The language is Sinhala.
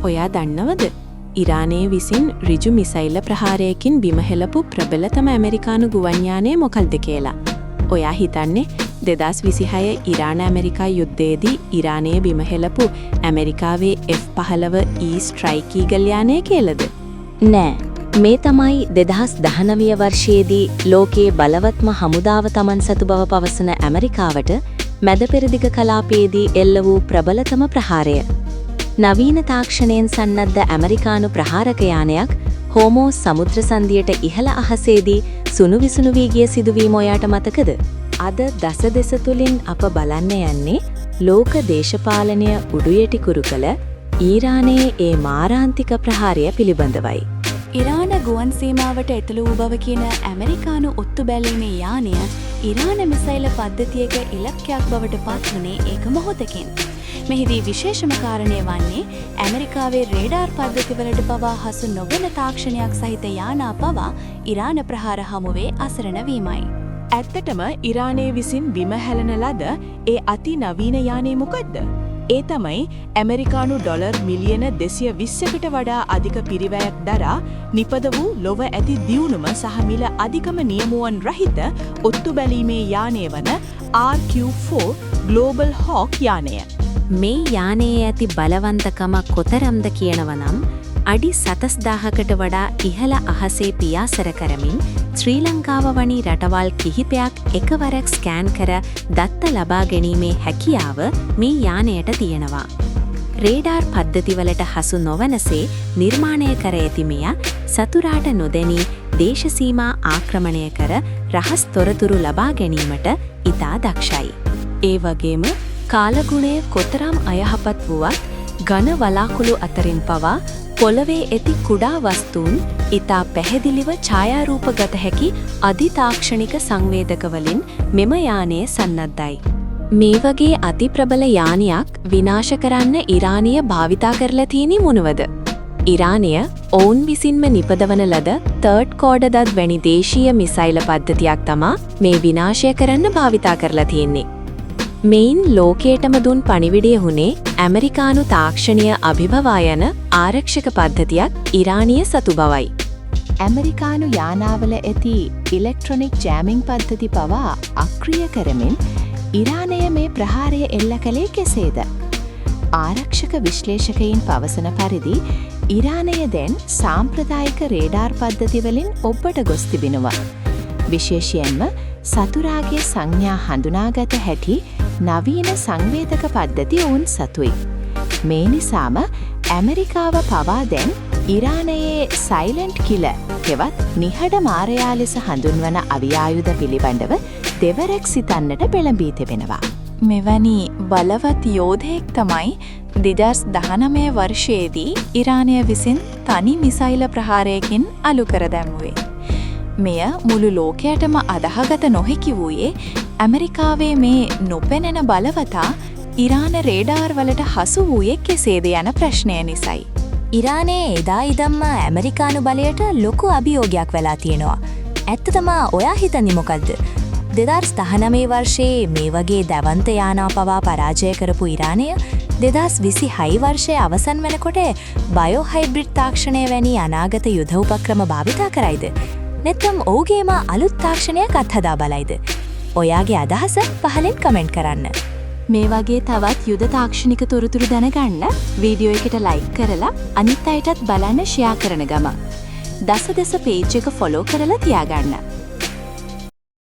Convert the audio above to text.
ඔයා දන්නවද? ඉරානයේ විසින් ඍජු මිසයිල ප්‍රහාරයකින් බිම හෙළපු ප්‍රබලතම ඇමරිකානු ගුවන් යානය මොකක්ද කියලා. ඔයා හිතන්නේ 2026 ඉරාන ඇමරිකා යුද්ධයේදී ඉරානයේ බිම හෙළපු ඇමරිකාවේ F-15 E ස්ට්‍රයික් ඊගල් යානය කියලාද? නෑ. මේ තමයි 2019 වර්ෂයේදී ලෝකයේ බලවත්ම හමුදාව Taman සතු බව පවසන ඇමරිකාවට මැද පෙරදිග කලාපයේදී එල්ල වූ ප්‍රබලතම ප්‍රහාරය. නවීන තාක්ෂණයෙන් සන්නද්ධ ඇමරිකානු ප්‍රහාරක යානයක් හෝමෝස් සමුද්‍ර සන්ධියට ඉහළ අහසේදී සුණු විසුණු වී ගිය සිදුවීම ඔයාට මතකද? අද දස තුලින් අප බලන්න යන්නේ ලෝක දේශපාලනය උඩුයටි කුරු කළ ඊරානයේ ඒ මාරාන්තික ප්‍රහාරය පිළිබඳවයි. ඉරාන ගුවන් සීමාවට එතල වූ බව කියන ඇමරිකානු ඔත්තු බැලීමේ යානය ඉරාන මිසයිල පද්ධතියක ඉලක්කයක් බවට පත් වුණේ ඒක මොහොතකින්. මෙහිදී විශේෂම කාරණය වන්නේ ඇමරිකාවේ රේඩාර් පද්ධතිවලට පවා හසු නොවන තාක්ෂණයක් සහිත යානා පවා ඉරාන ප්‍රහාර හමුවේ අසරණ වීමයි. ඇත්තටම ඉරානයේ විසින් බිම හැලන ලද ඒ අති නවීන යානය මොකද්ද? ඒ තමයි ඇමරිකානු ඩොලර් මිලියන 220කට වඩා අධික පිරිවැයක් දරා නිපද වූ ලොව ඇති දියුණුම සහ මිල අධිකම නියමුවන් රහිත ඔත්තු බැලීමේ යානය වන RQ-4 Global Hawk යානය. මේ යානයේ ඇති බලවන්තකම කොතරම්ද කියනවනම් අඩි 70000කට වඩා ඉහළ අහසේ පියාසර කරමින් ශ්‍රී ලංකාව වැනි රටවල් කිහිපයක් එකවරක් ස්කෑන් කර දත්ත ලබා ගැනීමේ හැකියාව මේ යානයට තියෙනවා. රේඩාර් පද්ධතිවලට හසු නොවනසේ නිර්මාණය කර ඇති මෙය සතුරාට නොදැනී දේශසීමා ආක්‍රමණය කර රහස් තොරතුරු ලබා ගැනීමට ඉතා දක්ෂයි. ඒ වගේම කාලගුණය කොතරම් අයහපත් වුවත් ඝන වලාකුළු අතරින් පවා පොළවේ ඇති කුඩා වස්තුන් ඉතා පැහැදිලිව ඡායාරූපගත හැකි අධිතාක්ෂණික සංවේදකවලින් මෙම යානය සන්නද්ධයි. මේ වගේ අති ප්‍රබල යානයක් විනාශ කරන්න ඉරානය භාවිතා කරලා තියෙන්නේ මොනවද? ඉරානය ඔවුන් විසින්ම නිපදවන ලද තර්ඩ් කෝඩදත් වැනි දේශීය මිසයිල පද්ධතියක් තමා මේ විනාශය කරන්න භාවිතා කරලා තියෙන්නේ. මෙයින් ලෝකයටම දුන් පණිවිඩය වුණේ ඇමරිකානු තාක්ෂණීය අභිබවා යන ආරක්ෂක පද්ධතියක් ඉරානීය සතු බවයි. ඇමරිකානු යානාවල ඇති ඉලෙක්ට්‍රොනික් ජෑමින් පද්ධති පවා අක්‍රිය කරමින් ඉරානය මේ ප්‍රහාරය එල්ල කළේ කෙසේද? ආරක්ෂක විශ්ලේෂකයින් පවසන පරිදි ඉරානය දැන් සාම්ප්‍රදායික රේඩාර් පද්ධතිවලින් ඔබට ගොස් තිබෙනවා. විශේෂයෙන්ම සතුරාගේ සංඥා හඳුනාගත හැකි නවීන සංවේදක පද්ධති ඔවුන් සතුයි. මේ නිසාම ඇමරිකාව පවා දැන් ඉරානයේ සයිලන්ට් කිලර් හෙවත් නිහඬ මාරයා ලෙස හඳුන්වන අවියායුධ පිළිබඳව දෙවරක් සිතන්නට පෙළඹී තිබෙනවා. මෙවැනි බලවත් යෝධයෙක් තමයි 2019 වර්ෂයේදී ඉරානය විසින් තනි මිසයිල ප්‍රහාරයකින් අලු කර දැමුවේ. මෙය මුළු ලෝකයටම අදහගත නොහැකි වූයේ ඇමරිකාවේ මේ නොපෙනෙන බලවතා ඉරාන රේඩාර් වලට හසු වූයේ කෙසේද යන ප්‍රශ්නය නිසයි. ඉරානයේ එදා ඉදම්ම ඇමරිකානු බලයට ලොකු අභියෝගයක් වෙලා තියෙනවා. ඇත්ත තමා ඔයා හිතන්නේ මොකද්ද? 2019 වර්ෂයේ මේ වගේ දැවන්ත යානා පවා පරාජය කරපු ඉරානය 2026 වර්ෂයේ අවසන් වෙනකොට බයෝ හයිබ්‍රිඩ් තාක්ෂණය වැනි අනාගත යුද උපක්‍රම භාවිතා කරයිද? නැත්නම් ඔහුගේම අලුත් තාක්ෂණයක් අත්හදා බලයිද? ඔයාගේ අදහස පහලින් කමෙන්ට් කරන්න. මේ වගේ තවත් යුද තාක්ෂණික තොරතුරු දැනගන්න වීඩියෝ එකට ලයික් කරලා අනිත් අයටත් බලන්න ෂෙයා කරන ගම. දස පේජ් එක ෆොලෝ කරලා තියාගන්න.